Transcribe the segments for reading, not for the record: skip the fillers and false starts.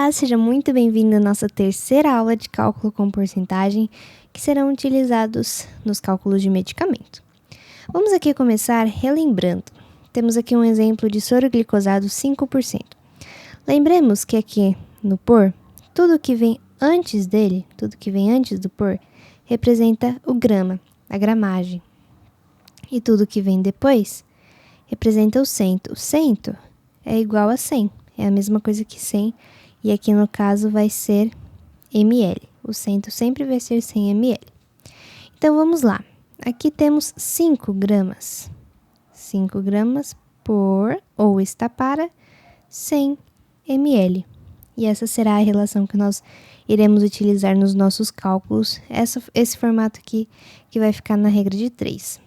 Olá, seja muito bem-vindo à nossa terceira aula de cálculo com porcentagem, que serão utilizados nos cálculos de medicamento. Vamos aqui começar relembrando. Temos aqui um exemplo de soro glicosado 5%. Lembremos que aqui no por, tudo que vem antes dele, tudo que vem antes do por, representa o grama, a gramagem. E tudo que vem depois representa o cento. O cento é igual a 100, é a mesma coisa que 100, e aqui no caso vai ser ml. O cento sempre vai ser 100 ml. Então vamos lá. Aqui temos 5 gramas. 5 gramas por, ou está para, 100 ml. E essa será a relação que nós iremos utilizar nos nossos cálculos. Esse formato aqui que vai ficar na regra de 3.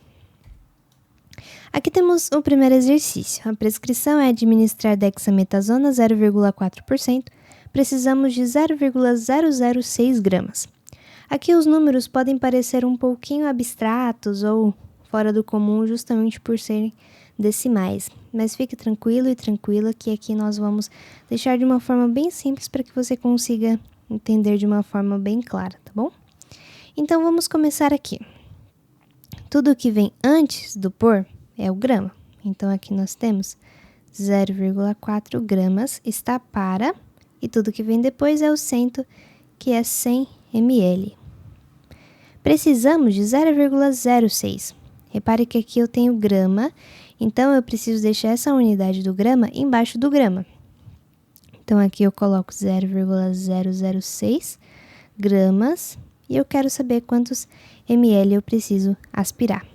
Aqui temos o primeiro exercício. A prescrição é administrar dexametasona 0,4%. Precisamos de 0,006 gramas. Aqui os números podem parecer um pouquinho abstratos ou fora do comum justamente por serem decimais. Mas fique tranquilo e tranquila que aqui nós vamos deixar de uma forma bem simples para que você consiga entender de uma forma bem clara, tá bom? Então vamos começar aqui. Tudo que vem antes do por é o grama. Então aqui nós temos 0,4 gramas está para, e tudo que vem depois é o cento, que é 100 ml. Precisamos de 0,06. Repare que aqui eu tenho grama, então eu preciso deixar essa unidade do grama embaixo do grama. Então aqui eu coloco 0,006 gramas e eu quero saber quantos ml eu preciso aspirar.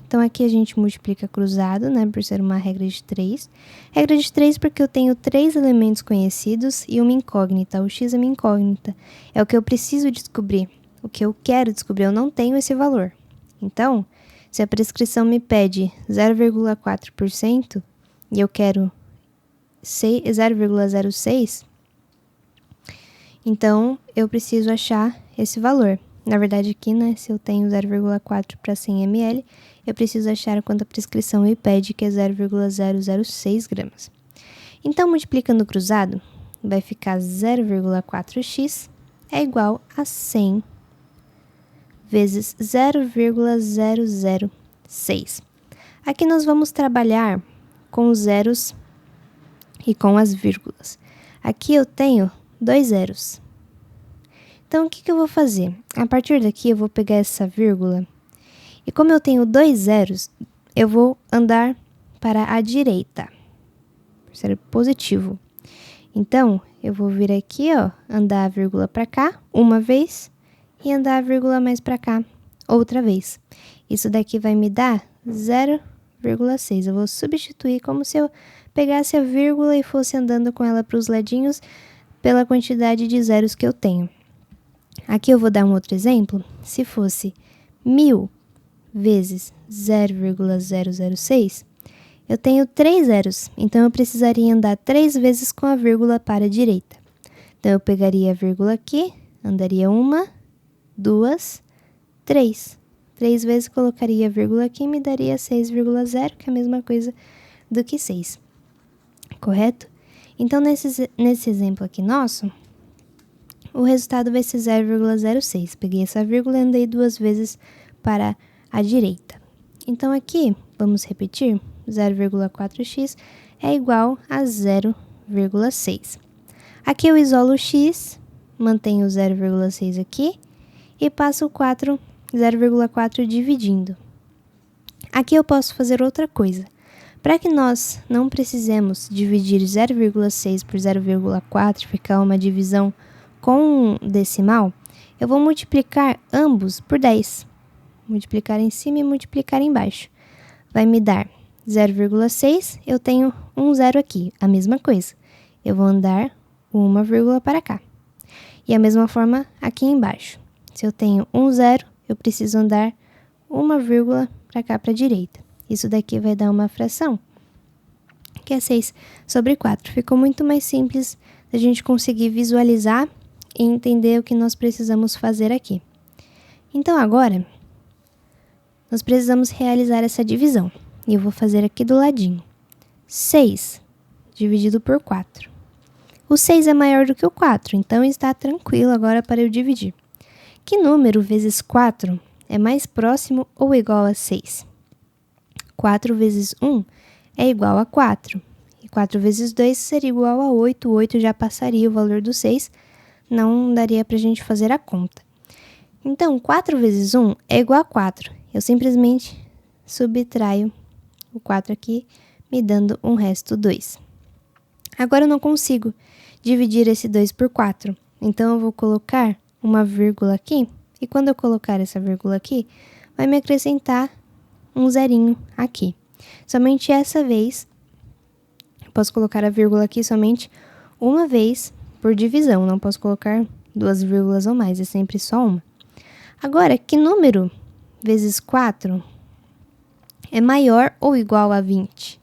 Então aqui a gente multiplica cruzado, né, por ser uma regra de 3. Regra de 3 porque eu tenho 3 elementos conhecidos e uma incógnita. O x é uma incógnita. É o que eu preciso descobrir. O que eu quero descobrir, eu não tenho esse valor. Então, se a prescrição me pede 0,4% e eu quero 0,06, então eu preciso achar esse valor. Na verdade aqui, né, se eu tenho 0,4 para 100 ml, eu preciso achar quanto a prescrição me pede, que é 0,006 gramas. Então, multiplicando o cruzado, vai ficar 0,4x é igual a 100 vezes 0,006. Aqui nós vamos trabalhar com os zeros e com as vírgulas. Aqui eu tenho 2 zeros. Então, o que eu vou fazer? A partir daqui, eu vou pegar essa vírgula. E como eu tenho 2 zeros, eu vou andar para a direita. Por ser positivo. Então, eu vou vir aqui, ó, andar a vírgula para cá, uma vez. E andar a vírgula mais para cá, outra vez. Isso daqui vai me dar 0,6. Eu vou substituir como se eu pegasse a vírgula e fosse andando com ela para os ladinhos pela quantidade de zeros que eu tenho. Aqui eu vou dar um outro exemplo. Se fosse 1000 vezes 0,006, eu tenho 3 zeros. Então, eu precisaria andar 3 vezes com a vírgula para a direita. Então, eu pegaria a vírgula aqui, andaria 1, 2, 3. 3 vezes colocaria a vírgula aqui e me daria 6,0, que é a mesma coisa do que 6. Correto? Então, nesse exemplo aqui nosso, o resultado vai ser 0,06. Peguei essa vírgula e andei 2 vezes para a direita. Então, aqui, vamos repetir, 0,4x é igual a 0,6. Aqui eu isolo o x, mantenho o 0,6 aqui e passo o 0,4 dividindo. Aqui eu posso fazer outra coisa. Para que nós não precisemos dividir 0,6 por 0,4, ficar uma divisão com decimal, eu vou multiplicar ambos por 10. Multiplicar em cima e multiplicar embaixo. Vai me dar 0,6, eu tenho um zero aqui, a mesma coisa. Eu vou andar uma vírgula para cá. E a mesma forma aqui embaixo. Se eu tenho um zero, eu preciso andar uma vírgula para cá para a direita. Isso daqui vai dar uma fração, que é 6/4. Ficou muito mais simples a gente conseguir visualizar e entender o que nós precisamos fazer aqui. Então, agora, nós precisamos realizar essa divisão. E eu vou fazer aqui do ladinho. 6 dividido por 4. O 6 é maior do que o 4, então está tranquilo agora para eu dividir. Que número vezes 4 é mais próximo ou igual a 6? 4 vezes 1 é igual a 4. E 4 vezes 2 seria igual a 8. O 8 já passaria o valor do 6. Não daria para a gente fazer a conta. Então, 4 vezes 1 é igual a 4. Eu simplesmente subtraio o 4 aqui, me dando um resto 2. Agora eu não consigo dividir esse 2 por 4. Então, eu vou colocar uma vírgula aqui. E quando eu colocar essa vírgula aqui, vai me acrescentar um zerinho aqui. Somente essa vez, eu posso colocar a vírgula aqui somente uma vez por divisão. Não posso colocar duas vírgulas ou mais, é sempre só uma. Agora, que número vezes 4 é maior ou igual a 20?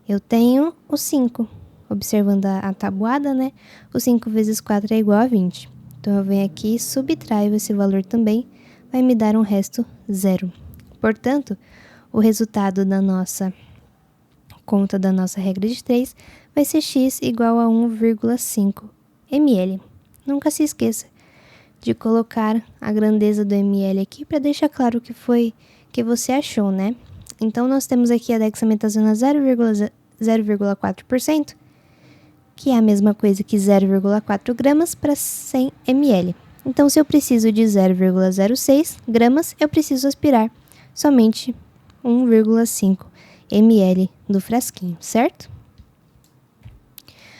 Eu tenho o 5. Observando a tabuada, né? O 5 vezes 4 é igual a 20. Então, eu venho aqui e subtraio esse valor também. Vai me dar um resto 0. Portanto, o resultado da nossa conta da nossa regra de 3 vai ser x igual a 1,5 ml. Nunca se esqueça de colocar a grandeza do ml aqui para deixar claro o que foi que você achou, né? Então, nós temos aqui a dexametasona 0,4%, que é a mesma coisa que 0,4 gramas para 100 ml. Então, se eu preciso de 0,06 gramas, eu preciso aspirar somente 1,5 ml do frasquinho, certo?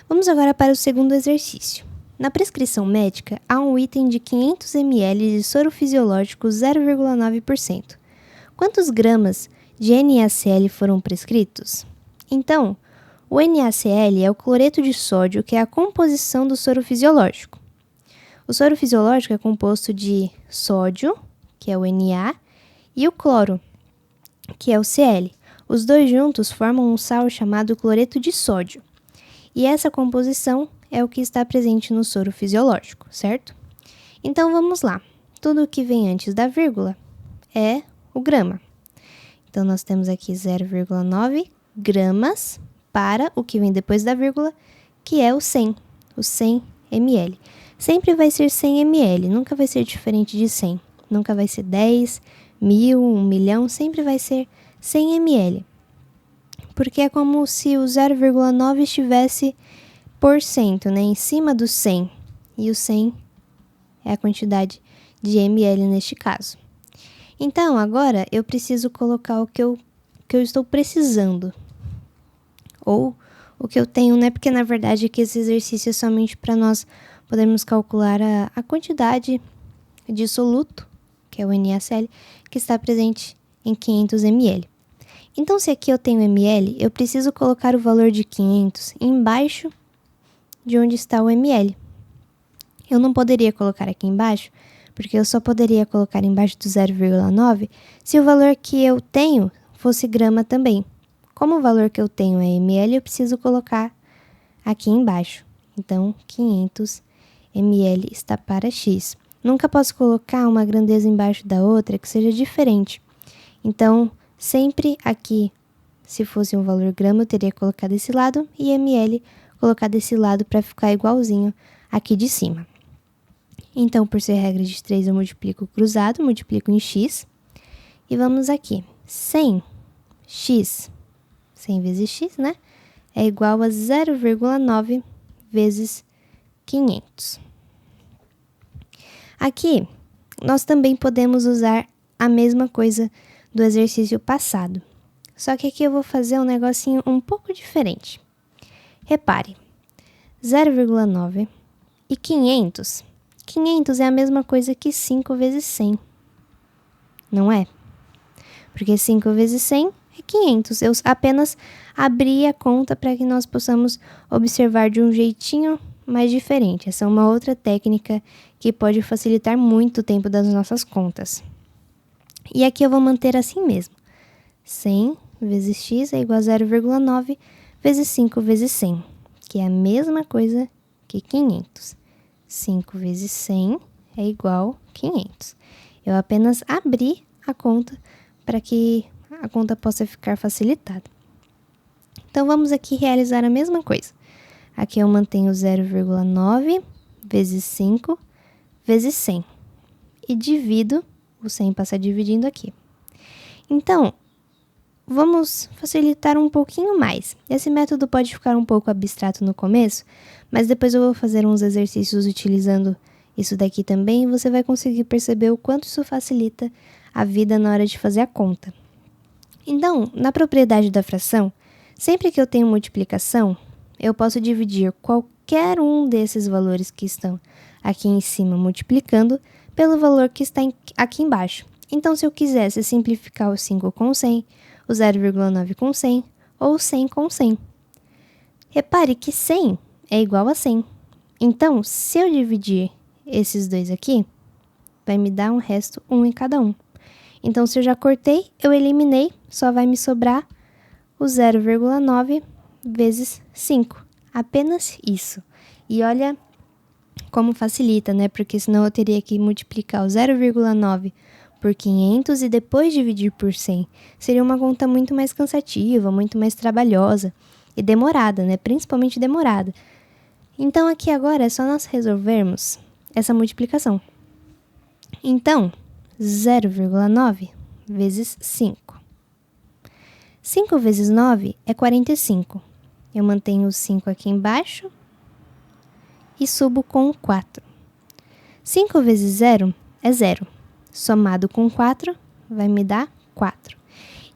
Vamos agora para o segundo exercício. Na prescrição médica, há um item de 500 ml de soro fisiológico 0,9%. Quantos gramas de NaCl foram prescritos? Então, o NaCl é o cloreto de sódio, que é a composição do soro fisiológico. O soro fisiológico é composto de sódio, que é o Na, e o cloro, que é o Cl. Os dois juntos formam um sal chamado cloreto de sódio. E essa composição é o que está presente no soro fisiológico, certo? Então, vamos lá. Tudo o que vem antes da vírgula é o grama. Então, nós temos aqui 0,9 gramas para o que vem depois da vírgula, que é o 100 ml. Sempre vai ser 100 ml, nunca vai ser diferente de 100. Nunca vai ser 10, 1000, 1 milhão, sempre vai ser 100 ml. Porque é como se o 0,9 estivesse por cento, né, em cima do 100. E o 100 é a quantidade de ml neste caso. Então, agora eu preciso colocar o que eu estou precisando. Ou o que eu tenho, né? Porque na verdade aqui esse exercício é somente para nós podermos calcular a quantidade de soluto, que é o NaCl, que está presente em 500 ml. Então, se aqui eu tenho ml, eu preciso colocar o valor de 500 embaixo de onde está o ml. Eu não poderia colocar aqui embaixo, porque eu só poderia colocar embaixo do 0,9 se o valor que eu tenho fosse grama também. Como o valor que eu tenho é ml, eu preciso colocar aqui embaixo. Então, 500 ml está para x. Nunca posso colocar uma grandeza embaixo da outra que seja diferente. Então, sempre aqui, se fosse um valor grama, eu teria colocado desse lado e ml colocar desse lado para ficar igualzinho aqui de cima. Então, por ser regra de 3, eu multiplico cruzado, multiplico em x. E vamos aqui. 100x, 100 vezes x, né? É igual a 0,9 vezes 500. Aqui, nós também podemos usar a mesma coisa do exercício passado. Só que aqui eu vou fazer um negocinho um pouco diferente. Repare, 0,9 e 500. 500 é a mesma coisa que 5 vezes 100, não é? Porque 5 vezes 100 é 500. Eu apenas abri a conta para que nós possamos observar de um jeitinho mais diferente. Essa é uma outra técnica que pode facilitar muito o tempo das nossas contas. E aqui eu vou manter assim mesmo. 100 vezes x é igual a 0,9 vezes 5 vezes 100, que é a mesma coisa que 500. 5 vezes 100 é igual a 500. Eu apenas abri a conta para que a conta possa ficar facilitada. Então, vamos aqui realizar a mesma coisa. Aqui eu mantenho 0,9 vezes 5 vezes 100. E divido, o 100 passa dividindo aqui. Então, vamos facilitar um pouquinho mais. Esse método pode ficar um pouco abstrato no começo, mas depois eu vou fazer uns exercícios utilizando isso daqui também e você vai conseguir perceber o quanto isso facilita a vida na hora de fazer a conta. Então, na propriedade da fração, sempre que eu tenho multiplicação, eu posso dividir qualquer um desses valores que estão aqui em cima multiplicando pelo valor que está aqui embaixo. Então, se eu quisesse simplificar o 5 com 100, o 0,9 com 100 ou 100 com 100. Repare que 100 é igual a 100. Então, se eu dividir esses dois aqui, vai me dar um resto 1 em cada um. Então, se eu já cortei, eu eliminei, só vai me sobrar o 0,9 vezes 5. Apenas isso. E olha como facilita, né? Porque senão eu teria que multiplicar o 0,9 por 500 e depois dividir por 100. Seria uma conta muito mais cansativa, muito mais trabalhosa e demorada, né? Principalmente demorada. Então, aqui agora é só nós resolvermos essa multiplicação. Então, 0,9 vezes 5. 5 vezes 9 é 45. Eu mantenho o 5 aqui embaixo e subo com 4. 5 vezes 0 é 0. Somado com 4 vai me dar 4.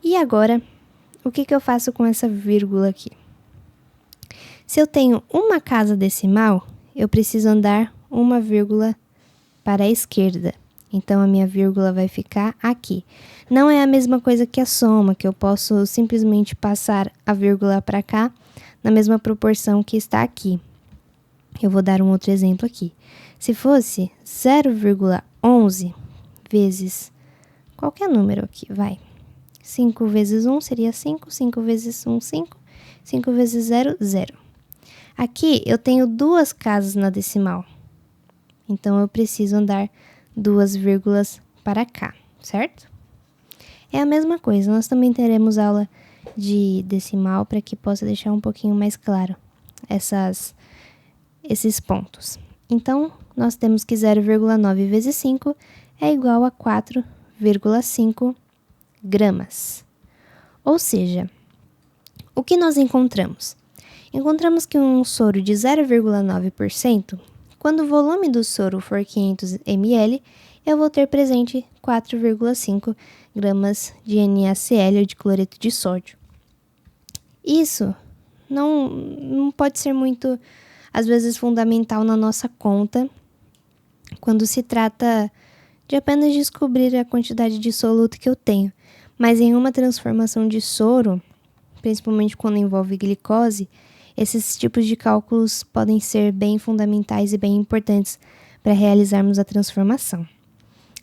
E agora, o que eu faço com essa vírgula aqui? Se eu tenho uma casa decimal, eu preciso andar uma vírgula para a esquerda. Então, a minha vírgula vai ficar aqui. Não é a mesma coisa que a soma, que eu posso simplesmente passar a vírgula para cá na mesma proporção que está aqui. Eu vou dar um outro exemplo aqui. Se fosse 0,11 vezes qualquer número aqui, vai. 5 vezes 1 seria 5, 5 vezes 1, 5, 5 vezes 0, 0. Aqui eu tenho duas casas na decimal. Então, eu preciso andar duas vírgulas para cá, certo? É a mesma coisa, nós também teremos aula de decimal para que possa deixar um pouquinho mais claro esses pontos. Então, nós temos que 0,9 vezes 5 é igual a 4,5 gramas. Ou seja, o que nós encontramos? Encontramos que um soro de 0,9%, quando o volume do soro for 500 ml, eu vou ter presente 4,5 gramas de NaCl, ou de cloreto de sódio. Isso não pode ser muito, às vezes, fundamental na nossa conta, quando se trata de apenas descobrir a quantidade de soluto que eu tenho. Mas em uma transformação de soro, principalmente quando envolve glicose, esses tipos de cálculos podem ser bem fundamentais e bem importantes para realizarmos a transformação.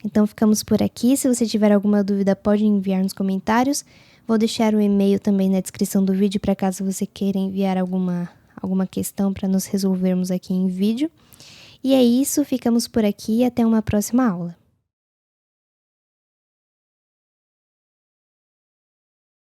Então, ficamos por aqui. Se você tiver alguma dúvida, pode enviar nos comentários. Vou deixar o e-mail também na descrição do vídeo, para caso você queira enviar alguma questão para nós resolvermos aqui em vídeo. E é isso, ficamos por aqui e até uma próxima aula.